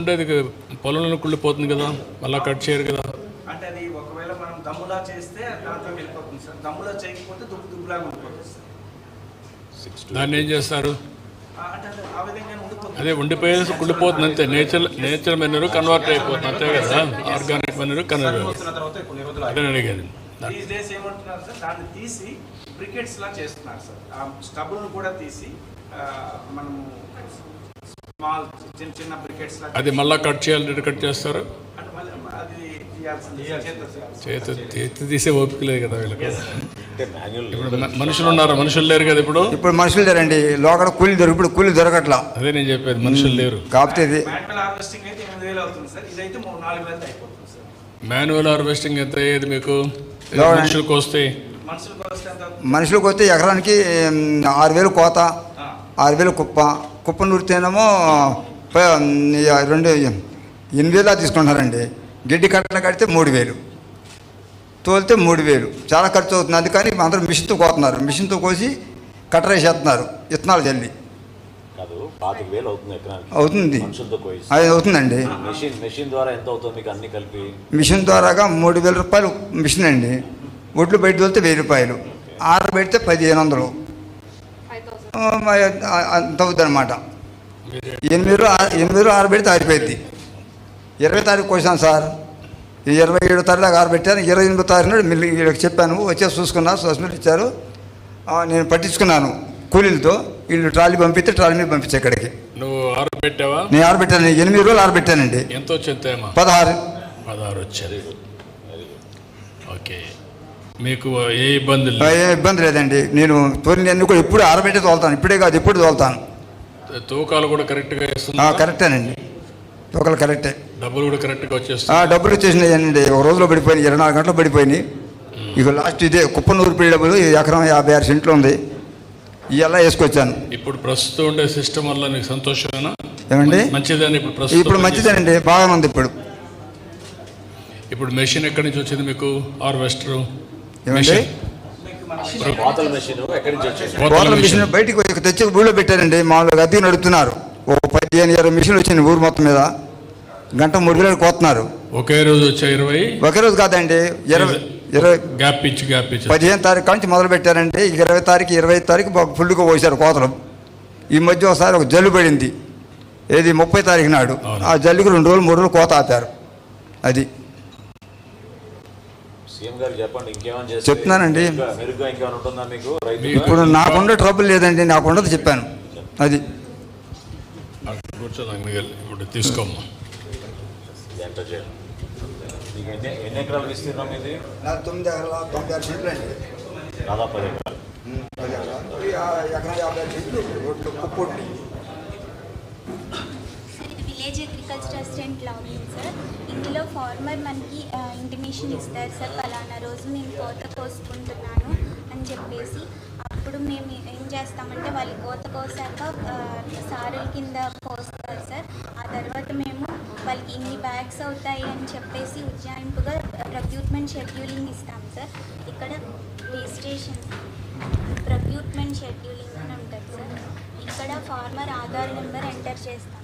ఉండేది పొలంలో కుళ్ళిపోతుంది కదా, మళ్ళీ కట్ చేయరు కదా. అంటే అది ఒకవేళ మనం దమ్ములా చేస్తే దాంట్లో వెళ్ళిపోతుంది సార్, దమ్ములా చేయకపోతే దుబ్బులాగా ఉండిపోతుంది సార్. దాన్ని ఏం చేస్తారు? అంటే ఆ విధంగా ఉండిపోతుంది. అదే ఉండిపోయేది కుళ్ళిపోతుంది అంతే. నేచర్ మెనూరు కన్వర్ట్ అయిపోతుంది అంతే కదా, ఆర్గానిక్ మెనూరు కన్వర్ట్. అదే అడిగేది. ఈ డేస్ ఏమంటున్నారు సార్, దాన్ని తీసి బ్రికెట్స్ లా చేస్తున్నారు సార్. ఆ స్టబుల్ని కూడా తీసి మనము స్మాల్ చిన్న చిన్న బ్రికెట్స్ లా. అది మళ్ళీ కట్ చేయాలి, కట్ చేస్తారు. అంటే మళ్ళీ అది చేతి తీసే ఓపిక లేదు కదా వీళ్ళకి. ఇప్పుడు మనుషులు ఉన్నారు, మనుషులు లేరు కదా ఇప్పుడు. ఇప్పుడు మనుషులు లేరండి, లోకడ కూలి దొరికి ఇప్పుడు కూలి దొరకట్లా. అదే నేను చెప్పేది, మనుషులు లేరు. కాకపోతే ఇది మాన్యువల్ హార్వెస్టింగ్ అయితే 8,000 అవుతుంది సార్, ఇదైతే 4,000 అయిపోతుంది సార్. మాన్యువల్ హార్వెస్టింగ్ ఎంత అయ్యేది మీకు మనుషులకు వస్తే? మనుషులకు వస్తే ఎకరానికి 6,000 కోత, 6,000 కుప్ప నూరితేనేమో 8,000 తీసుకుంటారండి. గిడ్డి కట్టలు కడితే 3,000, తోలితే 3,000. చాలా ఖర్చు అవుతుంది. అందుకని అందరూ మిషన్తో కోతున్నారు, మిషన్తో కోసి కట్టర వేసేస్తున్నారు విత్తనాలు చల్లి. అవుతుంది, అది అవుతుందండి. మిషన్ ద్వారాగా 3,000 రూపాయలు మిషన్ అండి. ఒడ్లు బయట తోలితే 1,000 రూపాయలు, ఆరబెడితే 1,500 అంత అవుతుంది అనమాట. 8 ఆరబెడితే ఆరిపోయింది. 20 తారీఖు కోసాను సార్, 27 తారీఖు దాకా ఆరబెట్టాను. 28 తారీఖు నాడు వీళ్ళకి చెప్పాను, వచ్చేసి చూసుకున్నా, సస్మిట్ ఇచ్చారు. నేను పట్టించుకున్నాను కూలీలతో. వీళ్ళు ట్రాలీ పంపిస్తే ట్రాలీ మీద పంపించే ఇక్కడికి. నువ్వు ఆరబెట్టావా? నేను ఆరబెట్టాను, 8 రోజులు ఆరబెట్టానండి. ఎంత వచ్చింది? 16 వచ్చారు. ఓకే, మీకు ఏ ఇబ్బంది లేదు? ఏ ఇబ్బంది లేదండి. నేను తోలినన్ని కూడా ఎప్పుడు ఆరబెట్టి తోలుతాను, ఇప్పుడే కాదు ఎప్పుడు తోలుతాను. తూకాలు కూడా కరెక్ట్గా వేస్తుంది? కరెక్టేనండి, తూకాలు కరెక్టే. డబ్బులు కూడా కరెక్ట్గా వచ్చేస్తాయి? డబ్బులు వచ్చేసినాయండి. ఒక రోజులో పడిపోయినాయి, 24 గంటలు పడిపోయినాయి. ఇక లాస్ట్ ఇదే కుప్పనూరు పీడి డబ్బులు ఎకరం 56 సెంట్లు ఉంది, ఇవల్ల వేసుకొచ్చాను. ఇప్పుడు ప్రస్తుతం ఉండే సిస్టమ్ వల్ల నీకు సంతోషమేనా? ఏమండి? మంచిదని ఇప్పుడు మంచిదేనండి, బాగానే ఉంది. ఇప్పుడు మెషిన్ ఎక్కడి నుంచి వచ్చింది మీకు? హార్వెస్టర్ ఏమండి? మిషన్ బయటికి తెచ్చి ఊళ్ళో పెట్టారండి. మామూలుగా అద్దెకి నడుపుతున్నారు. ఓ 15-20 మిషన్లు వచ్చింది ఊరు మొత్తం మీద. గంట 3,000 కోతున్నారు. ఒకే రోజు వచ్చా 20? ఒకే రోజు కాదండి, 20 గ్యాప్ ఇచ్చి 15 తారీఖు నుంచి మొదలు పెట్టారంటే 20 తారీఖు 25 తారీఖు ఫుల్గా పోసారు కోతలు. ఈ మధ్య ఒకసారి ఒక జల్లు పడింది, ఏది 30 తారీఖు నాడు. ఆ జల్లుకి 2 రోజులు 3 రోజులు కోత ఆపారు. అది చెప్తున్నానండి. ఇప్పుడు నాకుండే ట్రబుల్ లేదండి, నాకుండదు చెప్పాను. అది ఇప్పుడు తీసుకోమ్మా. ఎన్ని ఎకరాలు విస్తీర్ణం ఇది? 9 ఎకరాల 96 సెంట్లు అండి. దాదాపు 10 ఎకరాలు. ఎకరం 50 సెంట్లు కుప్పొట్టి. విలేజ్ అగ్రికల్చర్ అసిస్టెంట్ లా ఉంది సార్. ఇందులో ఫార్మర్ మనకి ఇంటిమేషన్ ఇస్తారు సార్, పలానా రోజు నేను కోత కోసుకుంటున్నాను అని చెప్పేసి. అప్పుడు మేము ఏం చేస్తామంటే వాళ్ళు కోత కోసాక సారుల కింద కోస్తారు సార్. ఆ తర్వాత మేము వాళ్ళకి ఇన్ని బ్యాగ్స్ అవుతాయి అని చెప్పేసి ఉజ్జాయింపుగా ప్రొక్యూర్మెంట్ షెడ్యూలింగ్ ఇస్తాం సార్. ఇక్కడ రిజిస్ట్రేషన్ ప్రొక్యూర్మెంట్ షెడ్యూలింగ్ అని ఉంటుంది సార్. ఇక్కడ ఫార్మర్ ఆధార్ నెంబర్ ఎంటర్ చేస్తాం